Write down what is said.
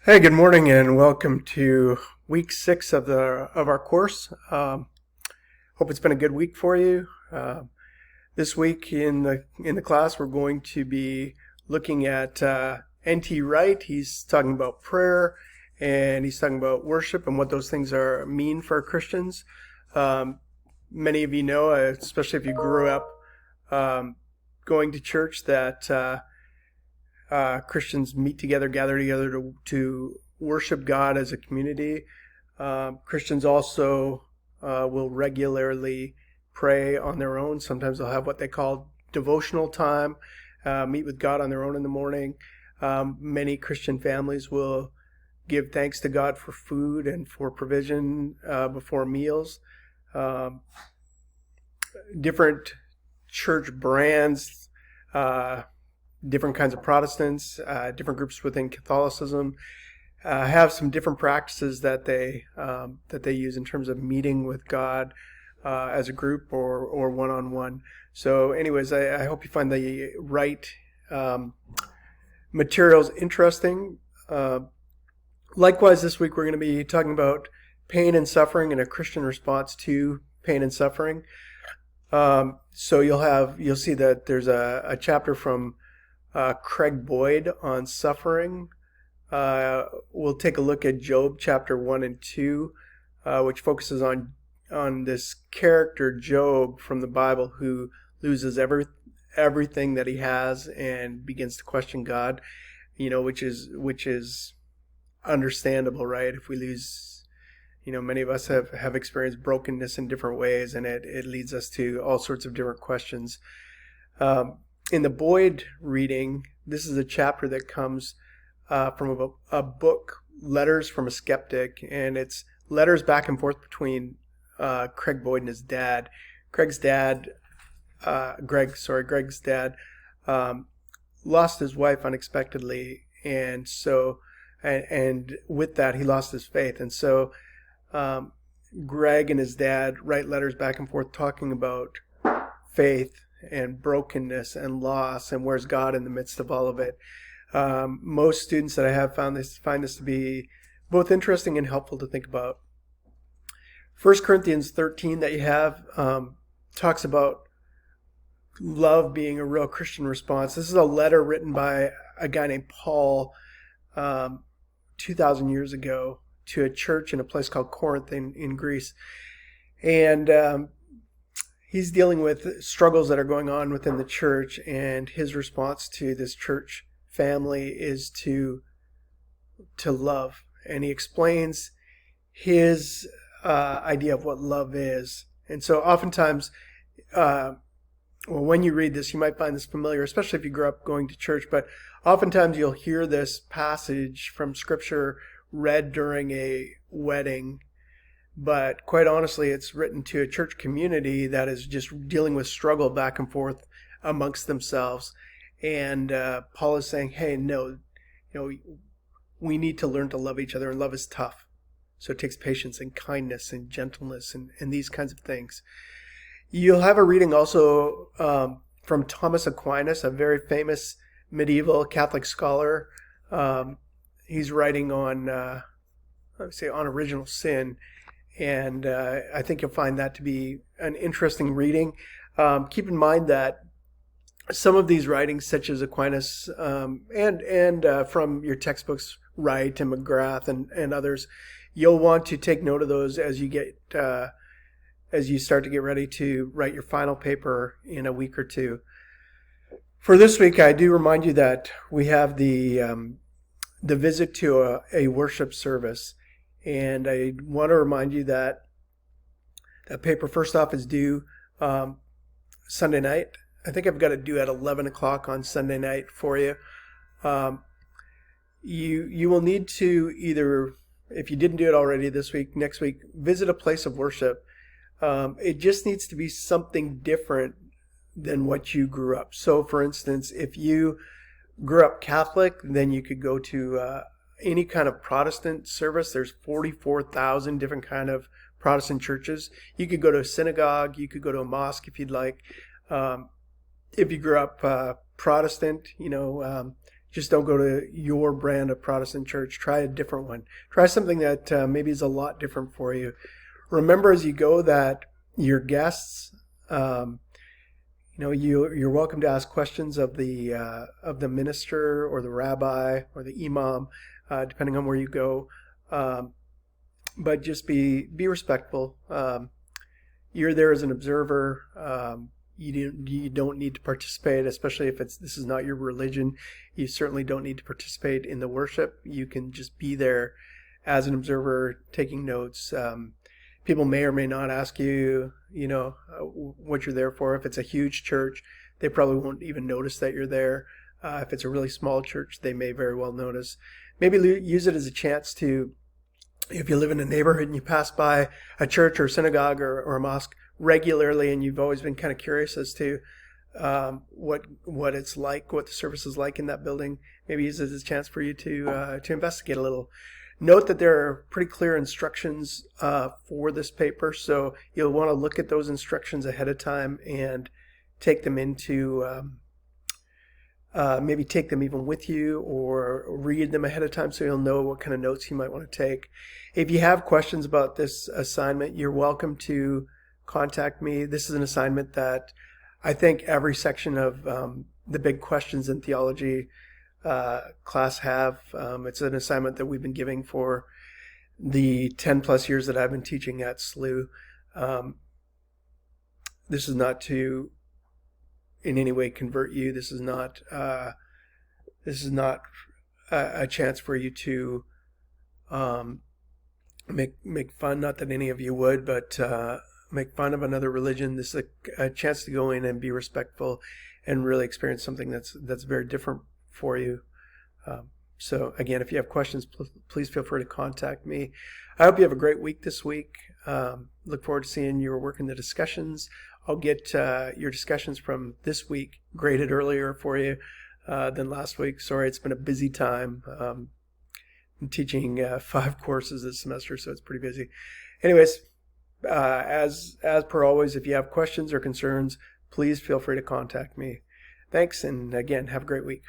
Hey, good morning, and welcome to week 6 of our course. Hope it's been a good week for you. This week in the class, we're going to be looking at N.T. Wright. He's talking about prayer, and he's talking about worship and what those things mean for Christians. Many of you know, especially if you grew up going to church, that Christians meet together, gather together to worship God as a community. Christians also will regularly pray on their own. Sometimes they'll have what they call devotional time, meet with God on their own in the morning. Many Christian families will give thanks to God for food and for provision before meals. Different church brands, different kinds of Protestants, different groups within Catholicism have some different practices that they use in terms of meeting with God as a group or one-on-one. So anyways, I hope you find the right materials interesting. Likewise, this week we're going to be talking about pain and suffering and a Christian response to pain and suffering. So you'll see that there's a chapter from Craig Boyd on suffering. We'll take a look at Job chapter 1 and 2, which focuses on this character Job from the Bible who loses everything that he has and begins to question God. Which is understandable, right? If we lose, many of us have experienced brokenness in different ways, and it leads us to all sorts of different questions. In the Boyd reading, this is a chapter that comes from a book, Letters from a Skeptic, and it's letters back and forth between Craig Boyd and his dad. Greg's dad lost his wife unexpectedly, and with that he lost his faith. And so Greg and his dad write letters back and forth talking about faith and brokenness and loss and where's God in the midst of all of it. Most students that I have find this to be both interesting and helpful to think about. 1 Corinthians 13 that you have talks about love being a real Christian response. This is a letter written by a guy named Paul 2,000 years ago to a church in a place called Corinth in Greece. And he's dealing with struggles that are going on within the church, and his response to this church family is to love. And he explains his idea of what love is. And so oftentimes, when you read this, you might find this familiar, especially if you grew up going to church, but oftentimes you'll hear this passage from Scripture read during a wedding. But quite honestly, it's written to a church community that is just dealing with struggle back and forth amongst themselves. And Paul is saying, hey, no, we need to learn to love each other, and love is tough. So it takes patience and kindness and gentleness and these kinds of things. You'll have a reading also from Thomas Aquinas, a very famous medieval Catholic scholar. He's writing on original sin. And I think you'll find that to be an interesting reading. Keep in mind that some of these writings, such as Aquinas and from your textbooks, Wright and McGrath and others, you'll want to take note of those as you start to get ready to write your final paper in a week or two. For this week, I do remind you that we have the visit to a worship service. And I want to remind you that that paper, first off, is due Sunday night. I think I've got it due at 11 o'clock on Sunday night for you. You will need to either, if you didn't do it already this week, next week, visit a place of worship. It just needs to be something different than what you grew up. So, for instance, if you grew up Catholic, then you could go to any kind of Protestant service. There's 44,000 different kind of Protestant churches. You could go to a synagogue. You could go to a mosque if you'd like. If you grew up Protestant, just don't go to your brand of Protestant church. Try a different one. Try something that maybe is a lot different for you. Remember as you go that your guests, you're welcome to ask questions of the minister or the rabbi or the imam, depending on where you go. But just be respectful. You're there as an observer. You don't need to participate, especially if this is not your religion. You certainly don't need to participate in the worship. You can just be there as an observer, taking notes. People may or may not ask you, what you're there for. If it's a huge church, they probably won't even notice that you're there. If it's a really small church, they may very well notice. Maybe use it as a chance to, if you live in a neighborhood and you pass by a church or a synagogue or a mosque regularly, and you've always been kind of curious as to what it's like, what the service is like in that building, maybe use it as a chance for you to investigate a little. Note that there are pretty clear instructions for this paper, so you'll want to look at those instructions ahead of time and take them into, maybe take them even with you or read them ahead of time so you'll know what kind of notes you might want to take. If you have questions about this assignment, you're welcome to contact me. This is an assignment that I think every section of the big questions in theology class have. It's an assignment that we've been giving for the 10 plus years that I've been teaching at SLU. This is not to in any way convert you. This is not a chance for you to make fun, not that any of you would, but make fun of another religion. This is a chance to go in and be respectful and really experience something that's very different for you. So again, if you have questions, please feel free to contact me. I hope you have a great week this week. Look forward to seeing your work in the discussions. I'll get your discussions from this week graded earlier for you than last week. Sorry, it's been a busy time. I'm teaching 5 courses this semester, so it's pretty busy. Anyways, as per always, if you have questions or concerns, please feel free to contact me. Thanks, and again, have a great week.